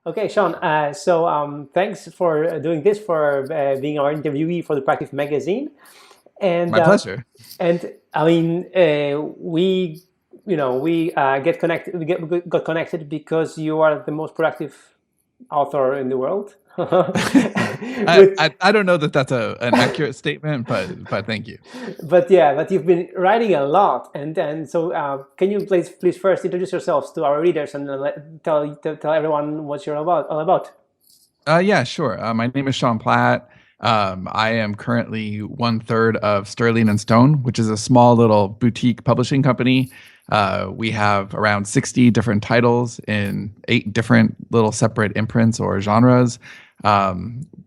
Okay, Sean. Thanks for doing this, for being our interviewee for the Practice magazine. And My pleasure. I mean, we get connected. Got connected because you are the most productive author in the world. With, I don't know that that's an accurate statement, but thank you. but yeah, but you've been writing a lot, and can you please first introduce yourselves to our readers and tell everyone what you're all about. Yeah, sure. My name is Sean Platt. I am currently one third of Sterling and Stone, which is a small little boutique publishing company. We have around 60 different titles in 8 different little separate imprints or genres.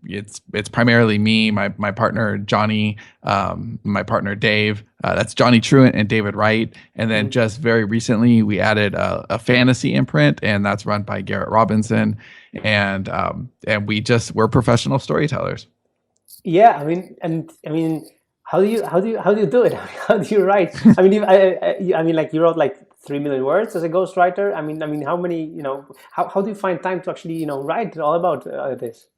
It's primarily me, my partner Johnny, my partner Dave. That's Johnny Truant and David Wright. And then Mhm. just very recently, we added a fantasy imprint, and that's run by Garrett Robinson. And we're professional storytellers. Yeah, I mean, how do you do it? How do you write? I mean, like you wrote like 3 million words as a ghostwriter. I mean, how many? How do you find time to actually write all about this?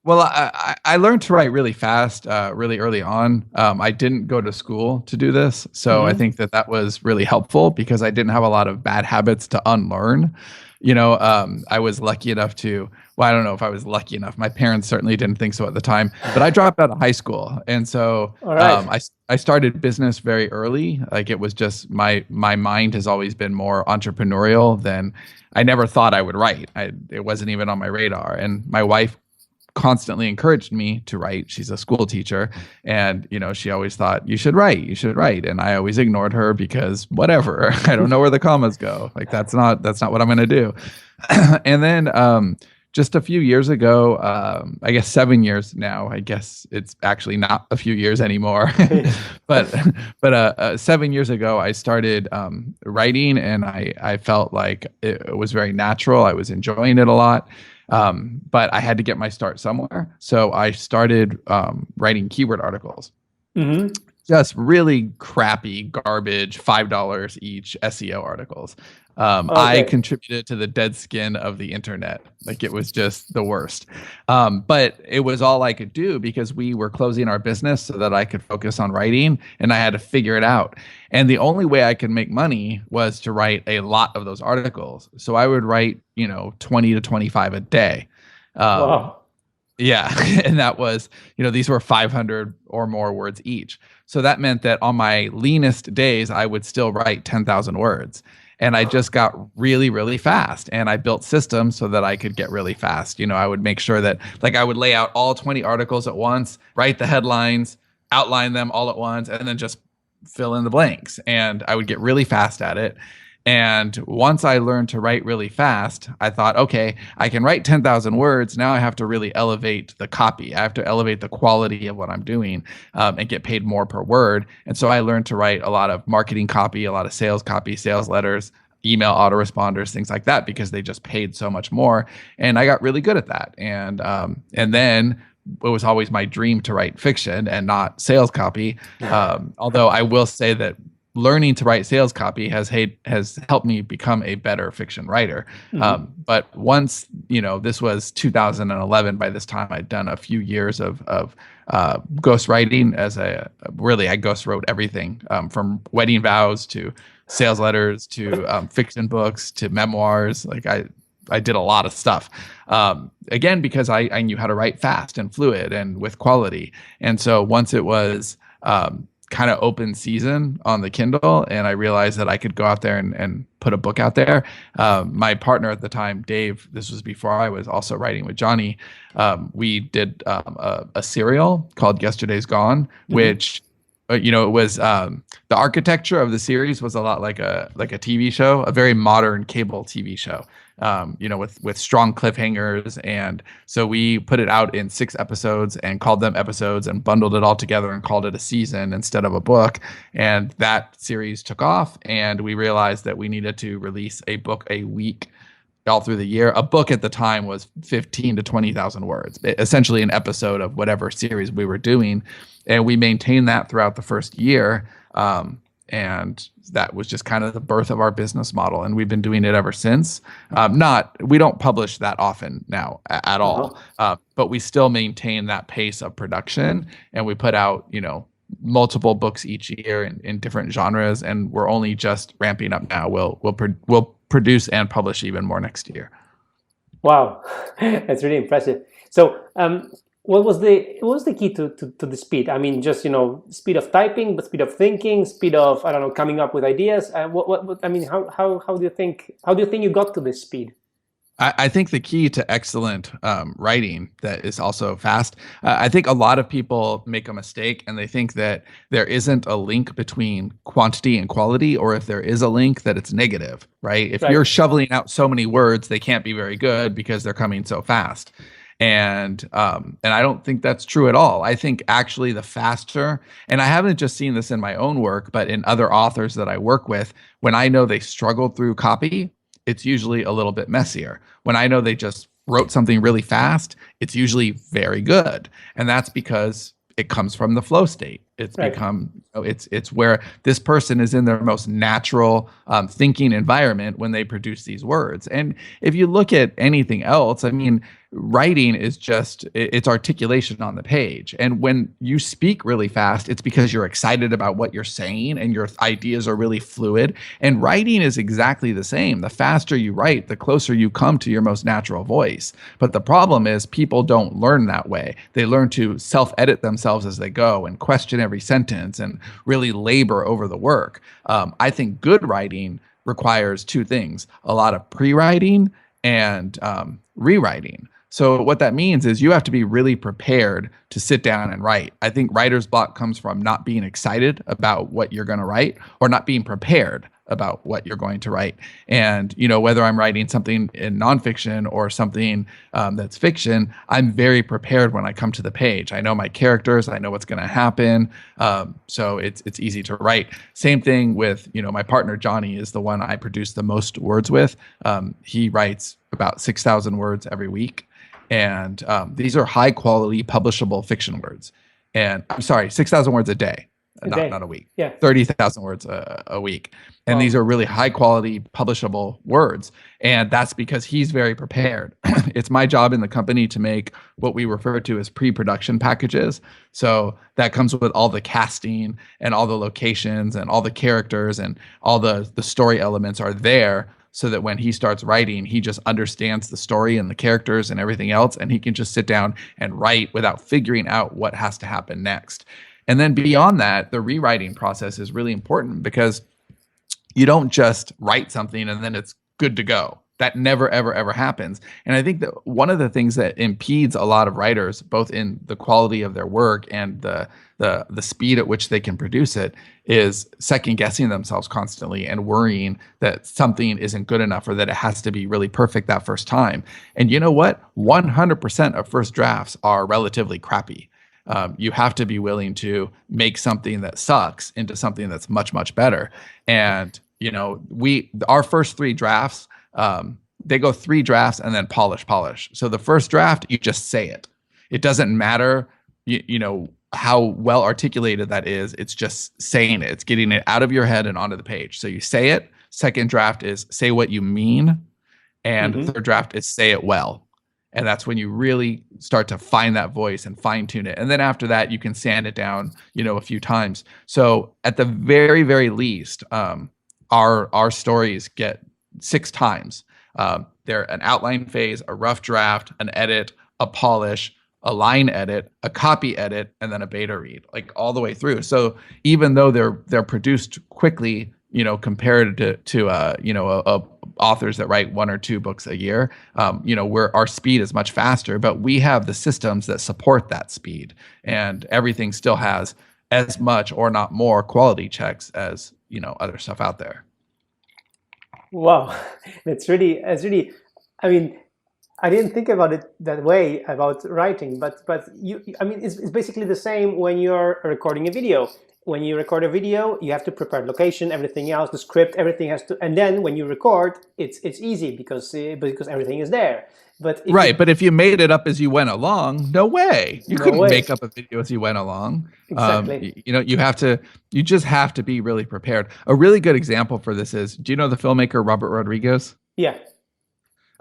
Well, I learned to write really fast, really early on. I didn't go to school to do this, so I Hmm. think that was really helpful because I didn't have a lot of bad habits to unlearn. I was lucky enough to. Well, I don't know if I was lucky enough. My parents certainly didn't think so at the time, but I dropped out of high school, and so All right. I started business very early. Like it was just my mind has always been more entrepreneurial than I never thought I would write. It wasn't even on my radar, and my wife constantly encouraged me to write. She's a school teacher, and she always thought you should write, and I always ignored her because whatever. I don't know where the commas go. Like that's not what I'm going to do. And then just a few years ago, I guess 7 years now. I guess it's actually not a few years anymore, but 7 years ago, I started writing, and I felt like it was very natural. I was enjoying it a lot. But I had to get my start somewhere. So I started writing keyword articles, Hmm. just really crappy, garbage, $5 each SEO articles. I Okay. contributed to the dead skin of the internet. Like it was just the worst. But it was all I could do because we were closing our business so that I could focus on writing, and I had to figure it out. And the only way I could make money was to write a lot of those articles. So I would write, 20 to 25 a day. Um, Wow. yeah. And that was, these were 500 or more words each. So that meant that on my leanest days, I would still write 10,000 words. And I just got really, really fast. And I built systems so that I could get really fast. I would make sure that, like, I would lay out all 20 articles at once, write the headlines, outline them all at once, and then just fill in the blanks. And I would get really fast at it. And once I learned to write really fast, I thought, okay, I can write 10,000 words. Now I have to really elevate the copy. I have to elevate the quality of what I'm doing, and get paid more per word. And so I learned to write a lot of marketing copy, a lot of sales copy, sales letters, email autoresponders, things like that, because they just paid so much more. And I got really good at that. And then it was always my dream to write fiction and not sales copy. Although I will say that learning to write sales copy has helped me become a better fiction writer. Hmm. But once this was 2011. By this time, I'd done a few years of ghost writing. I ghost wrote everything, from wedding vows to sales letters to fiction books to memoirs. Like I did a lot of stuff. Again, because I knew how to write fast and fluid and with quality. And so once it was kind of open season on the Kindle, and I realized that I could go out there and put a book out there. My partner at the time, Dave, this was before I was also writing with Johnny. We did a serial called Yesterday's Gone, Hmm. which it was the architecture of the series was a lot like a TV show, a very modern cable TV show. With strong cliffhangers, and so we put it out in 6 episodes and called them episodes and bundled it all together and called it a season instead of a book. And that series took off, and we realized that we needed to release a book a week all through the year. A book at the time was 15 to 20,000 words, essentially an episode of whatever series we were doing. And we maintained that throughout the first year. And that was just kind of the birth of our business model. And we've been doing it ever since. We don't publish that often now at Uh-huh. all, but we still maintain that pace of production. And we put out, multiple books each year in different genres. And we're only just ramping up now. We'll produce and publish even more next year. Wow, that's really impressive. So, what was the key to the speed? I mean, just speed of typing, but speed of thinking, speed of, I don't know, coming up with ideas. I mean, how do you think you got to this speed? I think the key to excellent writing that is also fast. I think a lot of people make a mistake and they think that there isn't a link between quantity and quality, or if there is a link, that it's negative, right? If you're Right. shoveling out so many words, they can't be very good because they're coming so fast. And I don't think that's true at all. I think actually the faster, and I haven't just seen this in my own work, but in other authors that I work with, when I know they struggled through copy, it's usually a little bit messier. When I know they just wrote something really fast, it's usually very good. And that's because it comes from the flow state. It's Right. become, it's where this person is in their most natural thinking environment when they produce these words. And if you look at anything else, I mean, writing is just it's articulation on the page. And when you speak really fast, it's because you're excited about what you're saying and your ideas are really fluid. And writing is exactly the same. The faster you write, the closer you come to your most natural voice. But the problem is people don't learn that way. They learn to self-edit themselves as they go and question every sentence and really labor over the work. I think good writing requires two things: a lot of pre-writing and rewriting. So what that means is you have to be really prepared to sit down and write. I think writer's block comes from not being excited about what you're going to write or not being prepared about what you're going to write. And, whether I'm writing something in nonfiction or something that's fiction, I'm very prepared when I come to the page. I know my characters, I know what's going to happen. So it's easy to write. Same thing with, my partner, Johnny, is the one I produce the most words with. He writes about 6,000 words every week. And these are high quality publishable fiction words. And I'm sorry, 6,000 words a day. Not a week. Yeah. 30,000 words a week. And Wow. these are really high quality publishable words. And that's because he's very prepared. It's my job in the company to make what we refer to as pre-production packages. So that comes with all the casting and all the locations and all the characters and all the story elements are there, so that when he starts writing, he just understands the story and the characters and everything else, and he can just sit down and write without figuring out what has to happen next. And then beyond that, the rewriting process is really important because you don't just write something and then it's good to go. That never, ever, ever happens. And I think that one of the things that impedes a lot of writers, both in the quality of their work and the speed at which they can produce it, is second guessing themselves constantly and worrying that something isn't good enough or that it has to be really perfect that first time. And you know what? 100% of first drafts are relatively crappy. You have to be willing to make something that sucks into something that's much, much better. And, our first three drafts, they go three drafts and then polish. So the first draft, you just say it. It doesn't matter, how well articulated that is. It's just saying it. It's getting it out of your head and onto the page. So you say it. Second draft is say what you mean. And third draft is say it well. And that's when you really start to find that voice and fine tune it. And then after that, you can sand it down, a few times. So at the very, very least, our stories get 6 times. They're an outline phase, a rough draft, an edit, a polish, a line edit, a copy edit, and then a beta read, like all the way through. So even though they're produced quickly, compared to authors that write 1 or 2 books a year, where our speed is much faster, but we have the systems that support that speed, and everything still has as much or not more quality checks as other stuff out there. Wow, that's really. I mean, I didn't think about it that way about writing, but I mean, it's basically the same when you're recording a video. when you record a video, you have to prepare location, everything else, the script, everything has to, and then when you record, it's easy because everything is there. But if you, Right, but if you made it up as you went along, no way. You no couldn't way, make up a video as you went along. exactly, You just have to be really prepared. A really good example for this is, do you know the filmmaker Robert Rodriguez? yeah,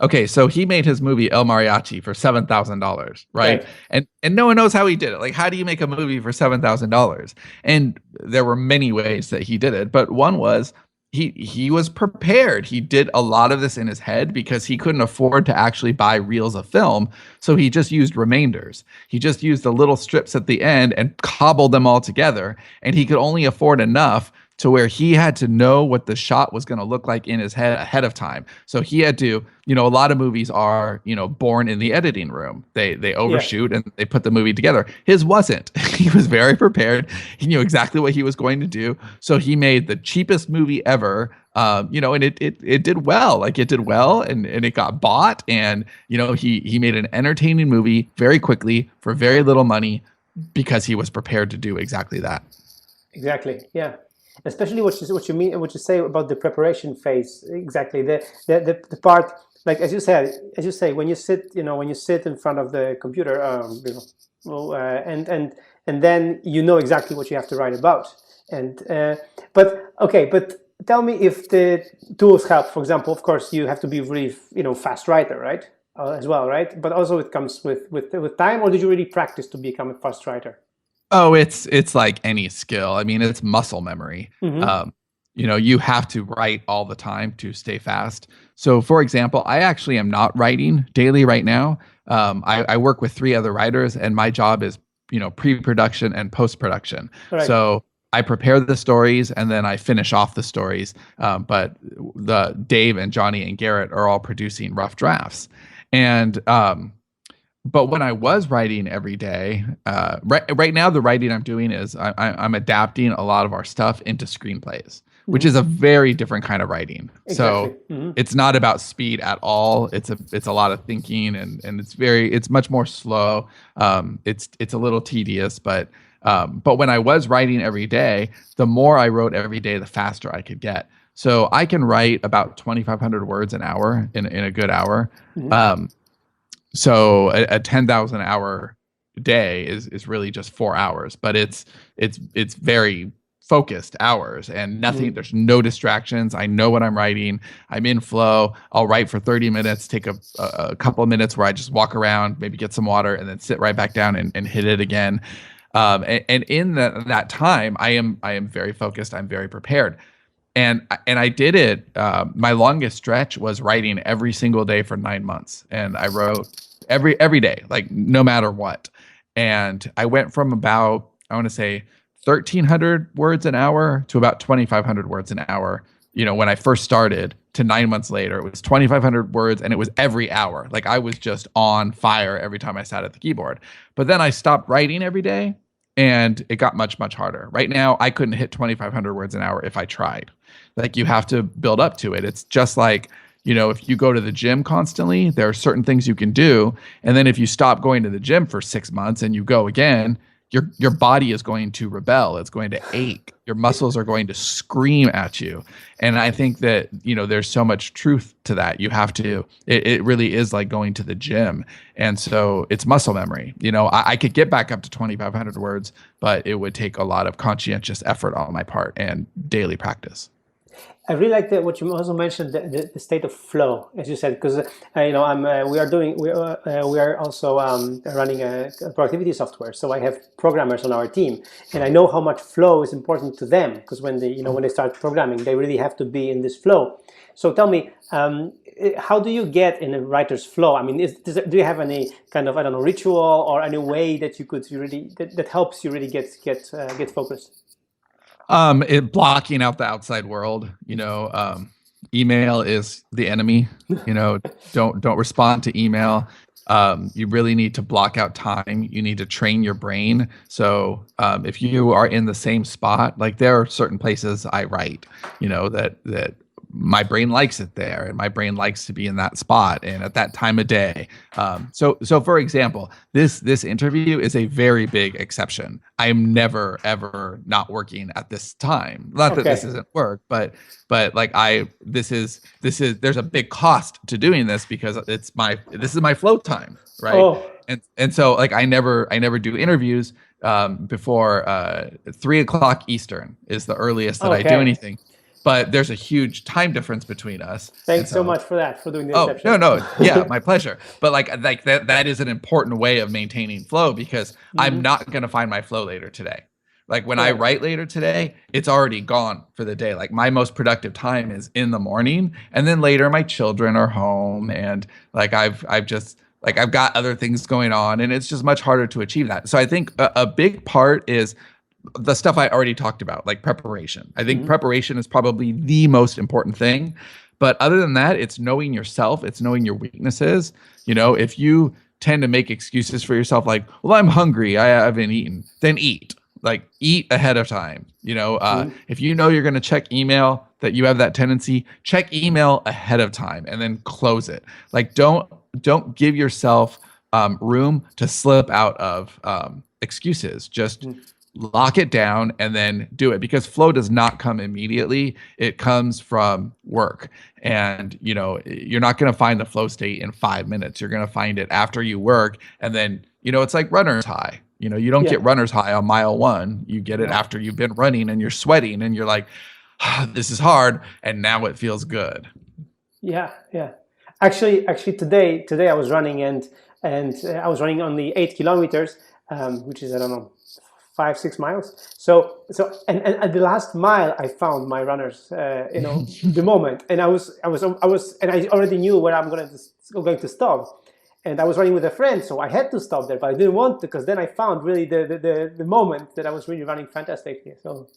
Okay, so he made his movie El Mariachi for $7,000, right? right, And no one knows how he did it. Like, how do you make a movie for $7,000? And there were many ways that he did it, but one was he was prepared. He did a lot of this in his head because he couldn't afford to actually buy reels of film, so he just used remainders. He just used the little strips at the end and cobbled them all together, and he could only afford enough to where he had to know what the shot was going to look like in his head ahead of time. So he had to, a lot of movies are, born in the editing room. They overshoot and they put the movie together. His wasn't. He was very prepared. He knew exactly what he was going to do. So he made the cheapest movie ever. And it did well. Like, it did well, and it got bought. And he made an entertaining movie very quickly for very little money because he was prepared to do exactly that. exactly, yeah. Especially what you say about the preparation phase. Exactly, the part, like as you say, when you sit in front of the computer, and then you know exactly what you have to write about. And but tell me if the tools help. For example, of course, you have to be really fast writer, right? As well, right? But also it comes with time. Or did you really practice to become a fast writer? Oh, it's like any skill. I mean, it's muscle memory. Mm-hmm. You have to write all the time to stay fast. So, for example, I actually am not writing daily right now. I work with 3 other writers, and my job is, pre-production and post-production. Right. So I prepare the stories and then I finish off the stories. But the Dave and Johnny and Garrett are all producing rough drafts. And but when I was writing every day, right now the writing I'm doing is I'm adapting a lot of our stuff into screenplays, which is a very different kind of writing. Exactly. So it's not about speed at all. It's a lot of thinking, and it's much more slow. It's a little tedious, but when I was writing every day, the more I wrote every day, the faster I could get. So I can write about 2,500 words an hour in a good hour. So a 10,000 hour day is really just 4 hours, but it's very focused hours, and nothing, there's no distractions. I know what I'm writing. I'm in flow. I'll write for 30 minutes, take a couple of minutes where I just walk around, maybe get some water, and then sit right back down and hit it again. And in that time, I am very focused. I'm very prepared. And I did it. My longest stretch was writing every single day for 9 months, and I wrote every day, like no matter what. And I went from about, I want to say, 1,300 words an hour to about 2,500 words an hour. When I first started, to 9 months later, it was 2,500 words, and it was every hour. Like, I was just on fire every time I sat at the keyboard. But then I stopped writing every day, and it got much, much harder. Right now, I couldn't hit 2,500 words an hour if I tried. Like, you have to build up to it. It's just like, if you go to the gym constantly, there are certain things you can do. And then if you stop going to the gym for 6 months and you go again, your body is going to rebel. It's going to ache. Your muscles are going to scream at you. And I think that, there's so much truth to that. You have to, it really is like going to the gym. And so it's muscle memory. I could get back up to 2,500 words, but it would take a lot of conscientious effort on my part and daily practice. I really like what you also mentioned, the state of flow, as you said, because we are also running a productivity software. So I have programmers on our team, and I know how much flow is important to them, because when they start programming, they really have to be in this flow. So tell me, how do you get in a writer's flow? I mean, do you have any kind of, I don't know, ritual or any way that you could really that helps you really get focused? Blocking out the outside world. Email is the enemy. Don't respond to email. You really need to block out time. You need to train your brain. So if you are in the same spot, like, there are certain places I write, that my brain likes it there, and my brain likes to be in that spot and at that time of day. So for example, this interview is a very big exception. I am never ever not working at this time. Not that this isn't work, but like this is there's a big cost to doing this because this is my flow time, right? Oh. And so like I never do interviews before 3:00 Eastern is the earliest that I do anything. But there's a huge time difference between us. Thanks so much for that, for doing the exception. No, yeah, my pleasure. But like that is an important way of maintaining flow, because I'm not going to find my flow later today. Like when I write later today, it's already gone for the day. Like my most productive time is in the morning, and then later my children are home, and like I've got other things going on, and it's just much harder to achieve that. So I think a big part is the stuff I already talked about, like preparation. I think preparation is probably the most important thing. But other than that, it's knowing yourself. It's knowing your weaknesses. You know, if you tend to make excuses for yourself, like, well, I'm hungry, I haven't eaten, then eat. Like, eat ahead of time. You know, if you know you're going to check email, that you have that tendency, check email ahead of time and then close it. Like, don't give yourself room to slip out of excuses. Just lock it down and then do it, because flow does not come immediately. It comes from work. And, you know, you're not going to find the flow state in 5 minutes. You're going to find it after you work. And then, you know, it's like runner's high. You know, you don't get runner's high on mile 1. You get it after you've been running and you're sweating and you're like, this is hard. And now it feels good. Yeah. Actually, today I was running and I was running only 8 kilometers, which is, I don't know, 5-6 miles. So and at the last mile, I found my runners, the moment, and I was, and I already knew where I'm going to stop, and I was running with a friend, so I had to stop there, but I didn't want to, because then I found really the moment that I was really running fantastically. So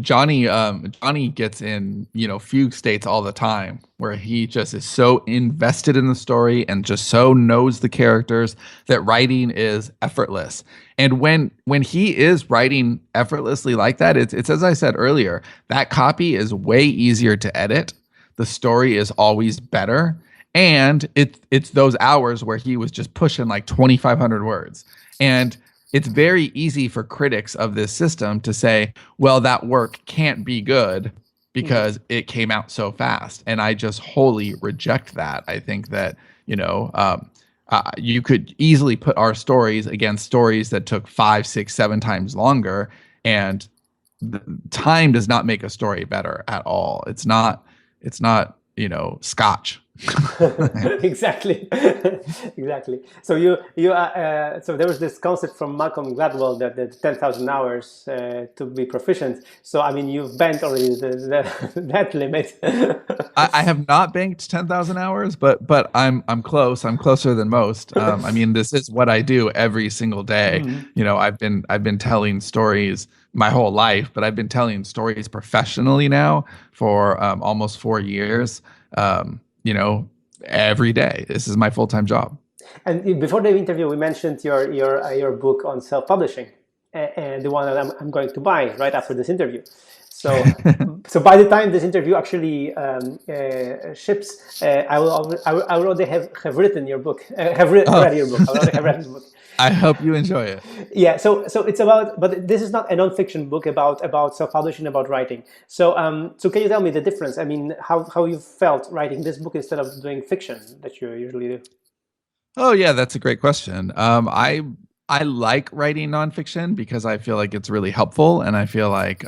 Johnny gets in, you know, fugue states all the time, where he just is so invested in the story and just so knows the characters that writing is effortless. And when he is writing effortlessly like that, it's as I said earlier, that copy is way easier to edit. The story is always better. And it's those hours where he was just pushing like 2,500 words. And it's very easy for critics of this system to say, well, that work can't be good because it came out so fast. And I just wholly reject that. I think that, you know, you could easily put our stories against stories that took 5, 6, 7 times longer. And time does not make a story better at all. It's not, you know, scotch. Exactly. So so there was this concept from Malcolm Gladwell that the 10,000 hours to be proficient. So I mean, you've banked already that limit. I have not banked 10,000 hours, but I'm close. I'm closer than most. I mean, this is what I do every single day. You know, I've been telling stories my whole life, but I've been telling stories professionally now for almost 4 years. You know, every day. This is my full-time job. And before the interview, we mentioned your book on self-publishing, and the one that I'm going to buy right after this interview. So by the time this interview actually ships, I will already have written your book. Read your book. I already have read the book. I hope you enjoy it. Yeah, so it's about, but this is not a non-fiction book about self-publishing, about writing. So can you tell me the difference? I mean, how you felt writing this book instead of doing fiction that you usually do? Oh yeah, that's a great question. I like writing nonfiction because I feel like it's really helpful, and I feel like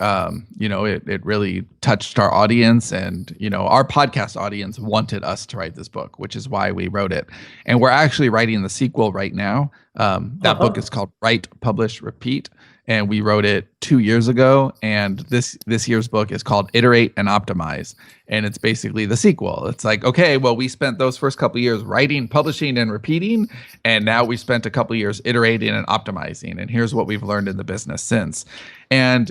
you know, it really touched our audience, and you know, our podcast audience wanted us to write this book, which is why we wrote it. And we're actually writing the sequel right now. That book is called Write, Publish, Repeat, and we wrote it 2 years ago. And this year's book is called Iterate and Optimize, and it's basically the sequel. It's like, okay, well, we spent those first couple of years writing, publishing, and repeating, and now we spent a couple of years iterating and optimizing, and here's what we've learned in the business since. And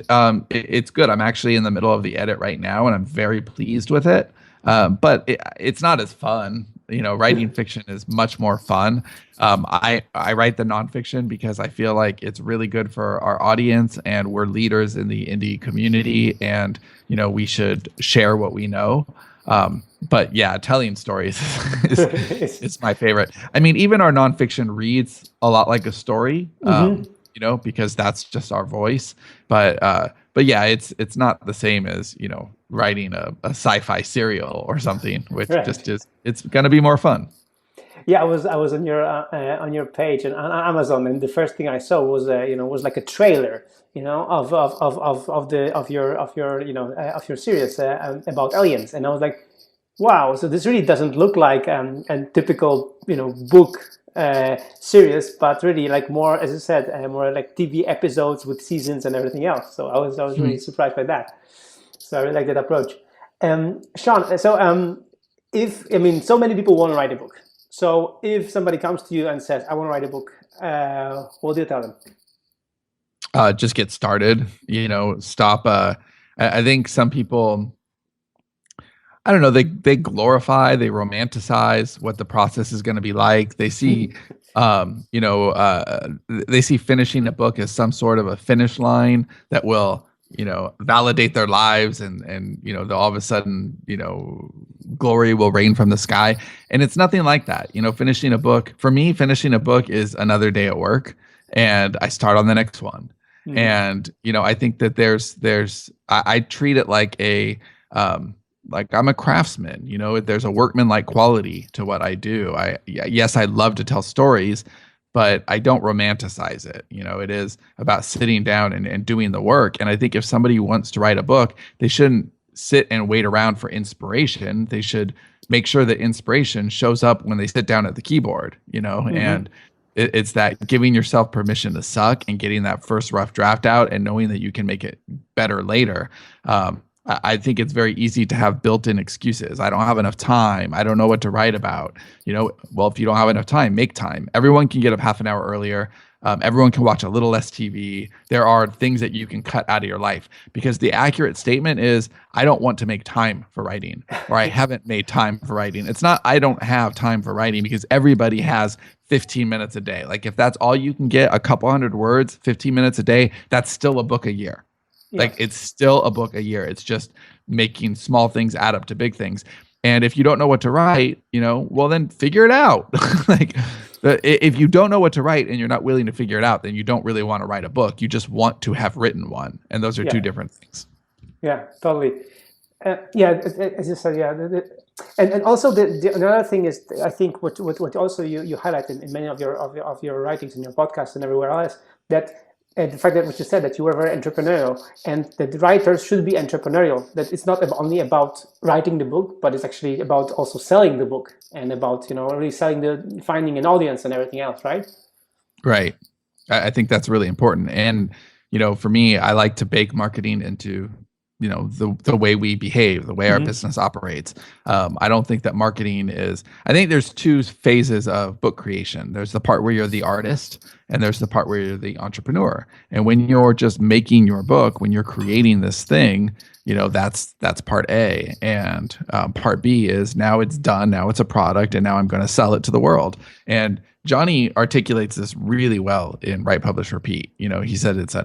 it's good. I'm actually in the middle of the edit right now, and I'm very pleased with it. But it's not as fun writing fiction is much more fun. I write the nonfiction because I feel like it's really good for our audience, and we're leaders in the indie community, and we should share what we know. But yeah, telling stories is my favorite. I mean, even our nonfiction reads a lot like a story, because that's just our voice. But yeah, it's not the same as writing a sci-fi serial or something, which Right. just is, it's going to be more fun. Yeah, I was on your page and on Amazon, and the first thing I saw was was like a trailer, of your series about aliens, and I was like, wow, so this really doesn't look like a typical book series, but really like more, as you said, more like TV episodes with seasons and everything else. So I was really surprised by that. So I really like that approach. Sean, if so many people want to write a book. So if somebody comes to you and says, "I want to write a book," what do you tell them? Just get started. Stop. I think some people, I don't know, they glorify, they romanticize what the process is going to be like. They see, they see finishing a book as some sort of a finish line that will, validate their lives, and they'll all of a sudden, glory will rain from the sky. And it's nothing like that. Finishing a book, for me, finishing a book is another day at work, and I start on the next one. Mm-hmm. And, I think that I treat it like like I'm a craftsman, there's a workman-like quality to what I do. Yes, I love to tell stories, but I don't romanticize it. It is about sitting down and doing the work. And I think if somebody wants to write a book, they shouldn't sit and wait around for inspiration. They should make sure that inspiration shows up when they sit down at the keyboard, mm-hmm. And it's that giving yourself permission to suck and getting that first rough draft out and knowing that you can make it better later. I think it's very easy to have built-in excuses. I don't have enough time. I don't know what to write about. Well, if you don't have enough time, make time. Everyone can get up half an hour earlier. Everyone can watch a little less TV. There are things that you can cut out of your life, because the accurate statement is, I don't want to make time for writing, or I haven't made time for writing. It's not, I don't have time for writing, because everybody has 15 minutes a day. Like if that's all you can get, a couple hundred words, 15 minutes a day, that's still a book a year. Yeah. Like it's still a book a year. It's just making small things add up to big things. And if you don't know what to write, well, then figure it out. Like if you don't know what to write and you're not willing to figure it out, then you don't really want to write a book. You just want to have written one. And those are two different things. Yeah, totally. As you said, and also another thing is, I think what also you highlight in many of your writings in your podcast and everywhere else, that the fact that what you said, that you were very entrepreneurial, and that the writers should be entrepreneurial, that it's not only about writing the book, but it's actually about also selling the book, and about really finding an audience and everything else, right? Right. I think that's really important. And for me, I like to bake marketing into the way we behave, the way mm-hmm. our business operates. I don't think that marketing is, I think there's two phases of book creation. There's the part where you're the artist, and there's the part where you're the entrepreneur. And when you're just making your book, when you're creating this thing, that's part A. And part B is, now it's done, now it's a product, and now I'm going to sell it to the world. And Johnny articulates this really well in Write, Publish, Repeat. He said it's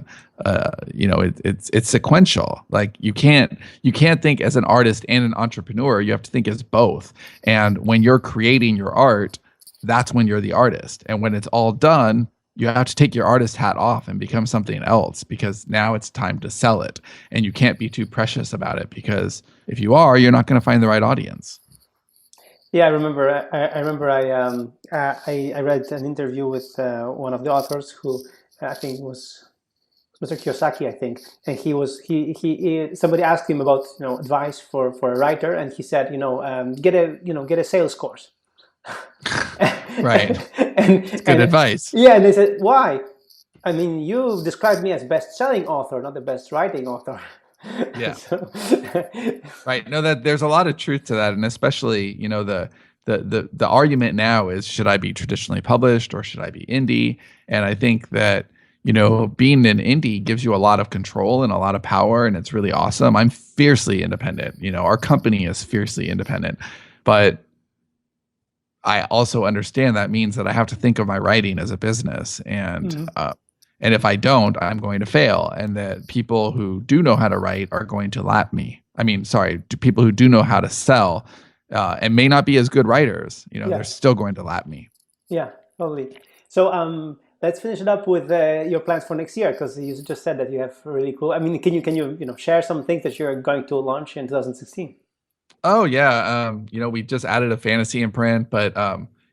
it's sequential. Like you can't think as an artist and an entrepreneur. You have to think as both. And when you're creating your art, that's when you're the artist. And when it's all done, you have to take your artist hat off and become something else, because now it's time to sell it. And you can't be too precious about it, because if you are, you're not going to find the right audience. Yeah, I remember. I read an interview with one of the authors who I think was Mr. Kiyosaki, I think, and he somebody asked him about advice for a writer, and he said get a sales course. Right. It's good advice. Yeah, and they said, why? I mean, you described me as best-selling author, not the best writing author. Yeah. Right. No, that there's a lot of truth to that, and especially the argument now is, should I be traditionally published or should I be indie? And I think that being an indie gives you a lot of control and a lot of power, and it's really awesome. I'm fiercely independent. Our company is fiercely independent, but I also understand that means that I have to think of my writing as a business, and if I don't, I'm going to fail, and that people who do know how to write are going to lap me. I mean, sorry, to people who do know how to sell and may not be as good writers, they're still going to lap me. Yeah, totally. So let's finish it up with your plans for next year, because you just said that you have really cool. I mean, can you share some things that you're going to launch in 2016? Oh yeah, we've just added a fantasy imprint, but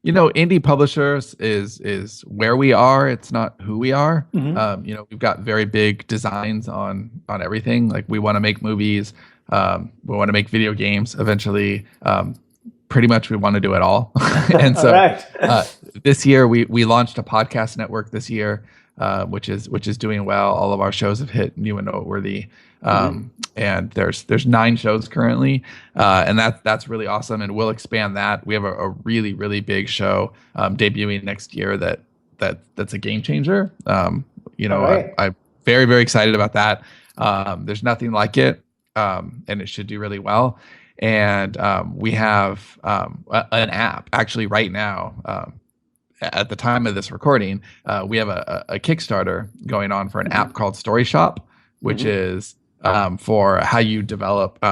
indie publishers is where we are. It's not who we are. We've got very big designs on everything. Like, we want to make movies, we want to make video games eventually. Pretty much we want to do it all. And so this year we launched a podcast network this year, which is doing well. All of our shows have hit new and noteworthy. And there's 9 shows currently, and that's really awesome, and we'll expand that. We have a really, really big show debuting next year that's a game changer. I'm very, very excited about that. There's nothing like it, and it should do really well. And we have an app actually right now. At the time of this recording, we have a Kickstarter going on for an app called Story Shop, which is for how you develop.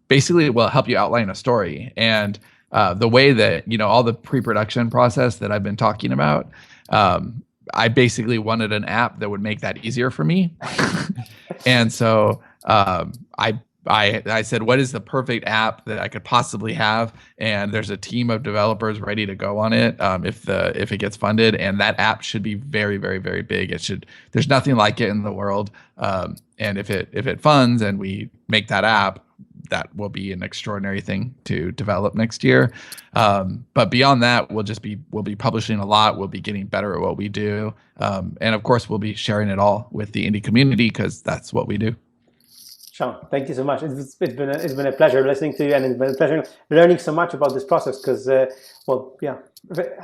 Basically, it will help you outline a story. And the way that, all the pre-production process that I've been talking about, I basically wanted an app that would make that easier for me. And so I said, what is the perfect app that I could possibly have? And there's a team of developers ready to go on it if it gets funded. And that app should be very, very, very big. There's nothing like it in the world. And if it funds and we make that app, that will be an extraordinary thing to develop next year. But beyond that, we'll be publishing a lot. We'll be getting better at what we do. And of course, we'll be sharing it all with the indie community, because that's what we do. Sean, thank you so much. It's been a pleasure listening to you, and it's been a pleasure learning so much about this process, because, I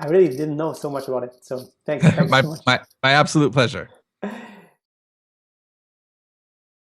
really didn't know so much about it. So thanks so much. My absolute pleasure.